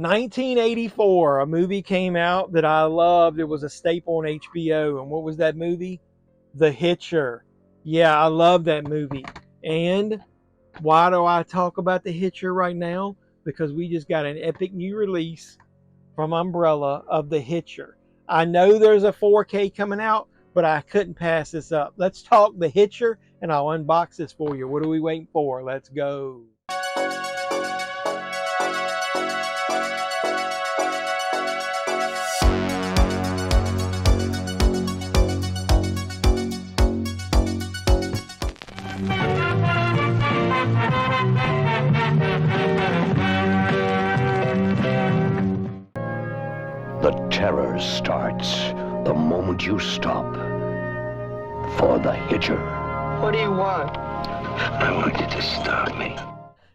1984, a movie came out that I loved. It was a staple on HBO. And what was that movie? The Hitcher. Yeah, I love that movie. And why do I talk about The Hitcher right now? Because we just got an epic new release from Umbrella of The Hitcher. I know there's a 4K coming out, but I couldn't pass this up. Let's talk The Hitcher, and I'll unbox this for you. What are we waiting for? Let's go. The terror starts the moment you stop for the Hitcher. What do you want? I want you to stop me.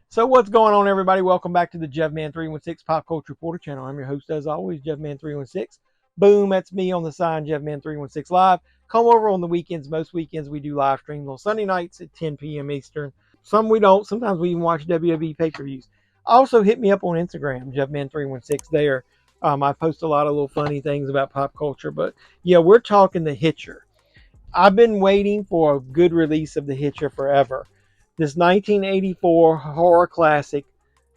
So what's going on, everybody? Welcome back to the JevMan316 Pop Culture Reporter channel. I'm your host, as always, JevMan316. Boom, that's me on the sign, JevMan316 Live. Come over on the weekends. Most weekends we do live streams on Sunday nights at 10 p.m. Eastern. Some we don't. Sometimes we even watch WWE pay-per-views. Also, hit me up on Instagram, JevMan316 there. I post a lot of little funny things about pop culture. But, yeah, we're talking The Hitcher. I've been waiting for a good release of The Hitcher forever. This 1984 horror classic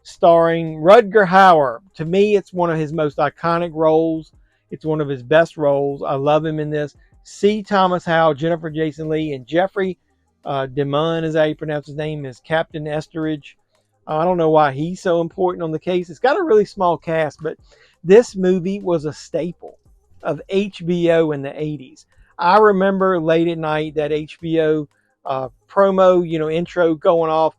starring Rutger Hauer. To me, it's one of his most iconic roles. It's one of his best roles. I love him in this. C. Thomas Howell, Jennifer Jason Leigh, and Jeffrey DeMunn, is how you pronounce his name, is Captain Esteridge. I don't know why he's so important on the case. It's got a really small cast, but this movie was a staple of HBO in the 80s. I remember late at night that HBO promo, intro going off.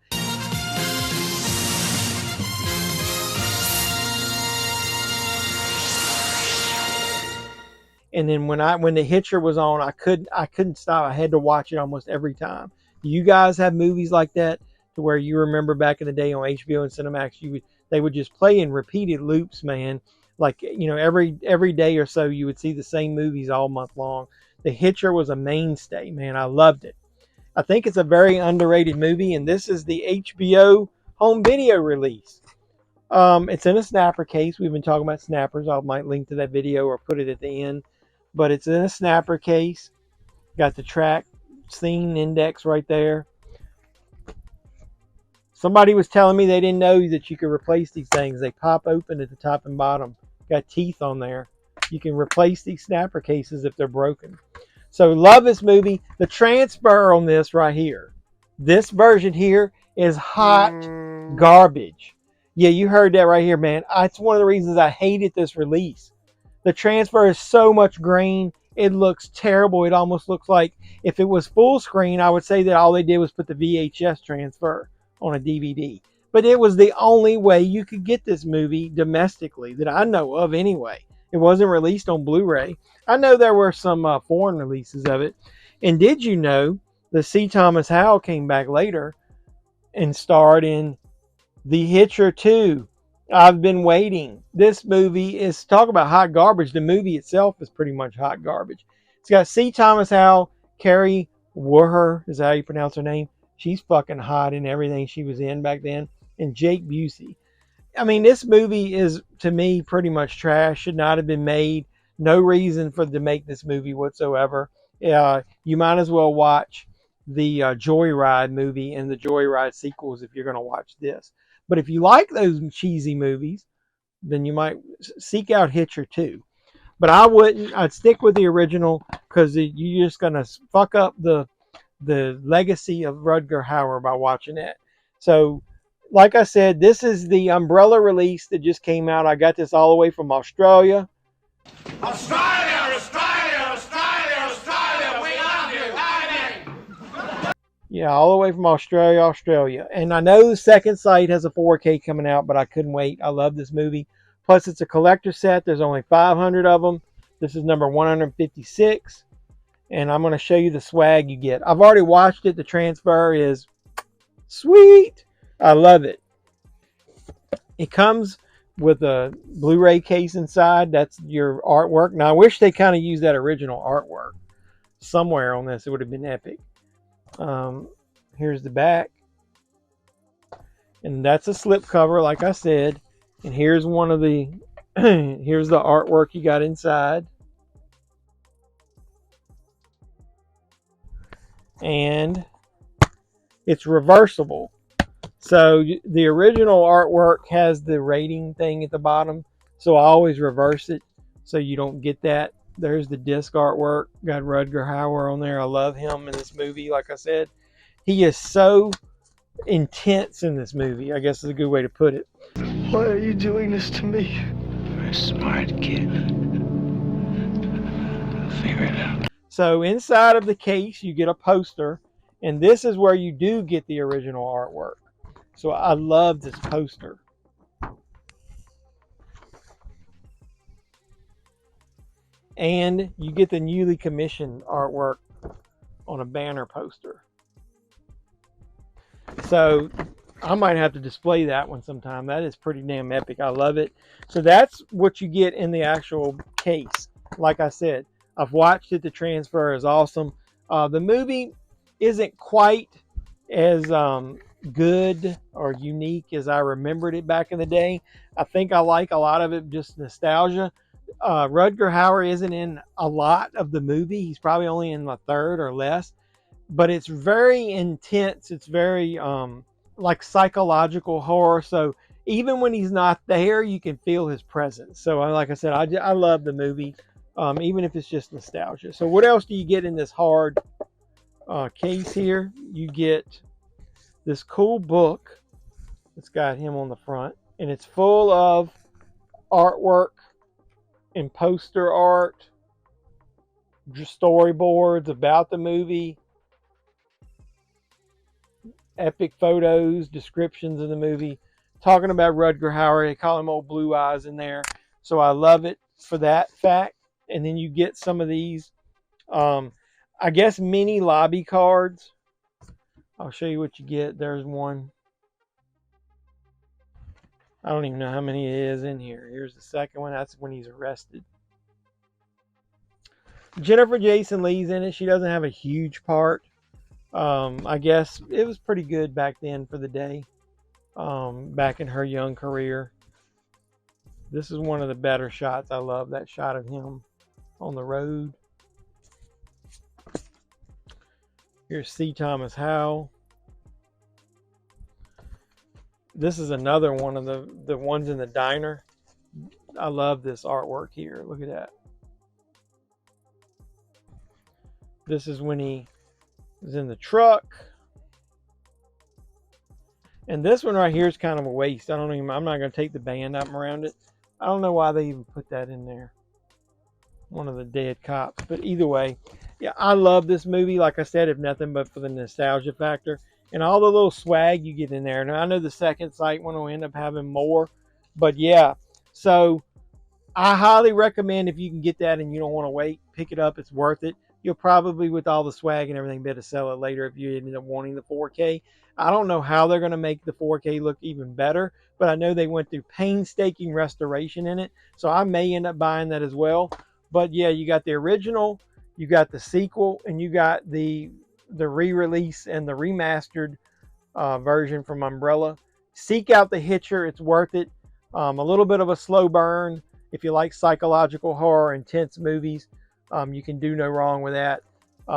And then when The Hitcher was on, I couldn't stop. I had to watch it almost every time. Do you guys have movies like that to where you remember back in the day on HBO and Cinemax, they would just play in repeated loops, man. Like, every day or so you would see the same movies all month long. The Hitcher was a mainstay, man. I loved it. I think it's a very underrated movie, and this is the HBO home video release. It's in a snapper case. We've been talking about snappers. I might link to that video or put it at the end. But it's in a snapper case. Got the track scene index right there. Somebody was telling me they didn't know that you could replace these things. They pop open at the top and bottom. Got teeth on there. You can replace these snapper cases if they're broken. So love this movie. The transfer on this right here. This version here is hot garbage. Yeah, you heard that right here, man. It's one of the reasons I hated this release. The transfer is so much grain. It looks terrible. It almost looks like if it was full screen, I would say that all they did was put the VHS transfer on a DVD. But it was the only way you could get this movie domestically that I know of anyway. It wasn't released on Blu-ray. I know there were some foreign releases of it. And did you know that C. Thomas Howell came back later and starred in The Hitcher 2? I've been waiting. This movie is, talk about hot garbage. The movie itself is pretty much hot garbage. It's got C. Thomas Howell, Carrie Warher, is that how you pronounce her name? She's fucking hot in everything she was in back then. And Jake Busey. I mean, this movie is, to me, pretty much trash. Should not have been made. No reason for them to make this movie whatsoever. You might as well watch the Joyride movie and the Joyride sequels if you're going to watch this. But if you like those cheesy movies, then you might seek out Hitcher 2. But I wouldn't. I'd stick with the original because you're just going to fuck up the legacy of Rutger Hauer by watching that. So, like I said, this is the Umbrella release that just came out. I got this all the way from Australia. Australia, Australia, Australia, Australia, we love you, honey. Yeah, all the way from Australia. And I know the second sight has a 4K coming out, but I couldn't wait. I love this movie. Plus, it's a collector set. There's only 500 of them. This is number 156. And I'm going to show you the swag you get. I've already watched it. The transfer is sweet. I love it. It comes with a Blu-ray case inside. That's your artwork. Now, I wish they kind of used that original artwork somewhere on this. It would have been epic. Here's the back. And that's a slip cover, like I said. And here's one of the here's the artwork you got inside. And it's reversible. So the original artwork has the rating thing at the bottom. So I always reverse it so you don't get that. There's the disc artwork. Got Rutger Hauer on there. I love him in this movie. Like I said, he is so intense in this movie, I guess is a good way to put it. Why are you doing this to me? You're a smart kid. I'll figure it out. So inside of the case, you get a poster, and this is where you do get the original artwork. So I love this poster. And you get the newly commissioned artwork on a banner poster. So I might have to display that one sometime. That is pretty damn epic. I love it. So that's what you get in the actual case. Like I said, I've watched it. The transfer is awesome. The movie isn't quite as good or unique as I remembered it back in the day. I think I like a lot of it, just nostalgia. Rutger Hauer isn't in a lot of the movie. He's probably only in the third or less. But it's very intense. It's very like psychological horror. So even when he's not there, you can feel his presence. So like I said, I love the movie, even if it's just nostalgia. So what else do you get in this hard case here? You get this cool book. It's got him on the front, and it's full of artwork and poster art, storyboards about the movie, epic photos, descriptions of the movie, talking about Rutger Hauer. They call him Old Blue Eyes in there. So I love it for that fact. And then you get some of these, I guess, mini lobby cards. I'll show you what you get. There's one. I don't even know how many it is in here. Here's the second one. That's when he's arrested. Jennifer Jason Leigh's in it. She doesn't have a huge part. I guess it was pretty good back then for the day, back in her young career. This is one of the better shots. I love that shot of him on the road. Here's C. Thomas Howell. This is another one of the ones in the diner. I love this artwork here. Look at that. This is when he was in the truck. And this one right here is kind of a waste. I'm not going to take the band up around it. I don't know why they even put that in there. One of the dead cops. But either way, yeah, I love this movie. Like I said, if nothing but for the nostalgia factor. And all the little swag you get in there. Now, I know the second sight one will end up having more. But yeah, so I highly recommend if you can get that and you don't want to wait, pick it up. It's worth it. You'll probably, with all the swag and everything, be able to sell it later if you ended up wanting the 4K. I don't know how they're going to make the 4K look even better, but I know they went through painstaking restoration in it. So I may end up buying that as well. But yeah, you got the original, you got the sequel, and you got the re-release and the remastered version from Umbrella. Seek out the Hitcher. It's worth it. A little bit of a slow burn. If you like psychological horror, intense movies, you can do no wrong with that.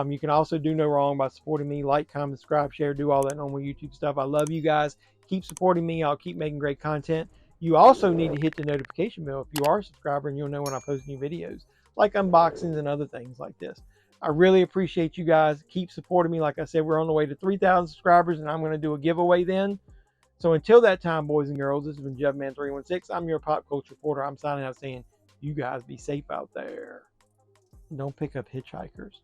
You can also do no wrong by supporting me. Like, comment, subscribe, share, do all that normal YouTube stuff. I love you guys. Keep supporting me. I'll keep making great content. You also need to hit the notification bell if you are a subscriber, and you'll know when I post new videos, like unboxings and other things like this. I really appreciate you guys. Keep supporting me. Like I said, we're on the way to 3,000 subscribers, and I'm going to do a giveaway then. So until that time, boys and girls, this has been Jubman316. I'm your pop culture reporter. I'm signing out saying, you guys be safe out there. Don't pick up hitchhikers.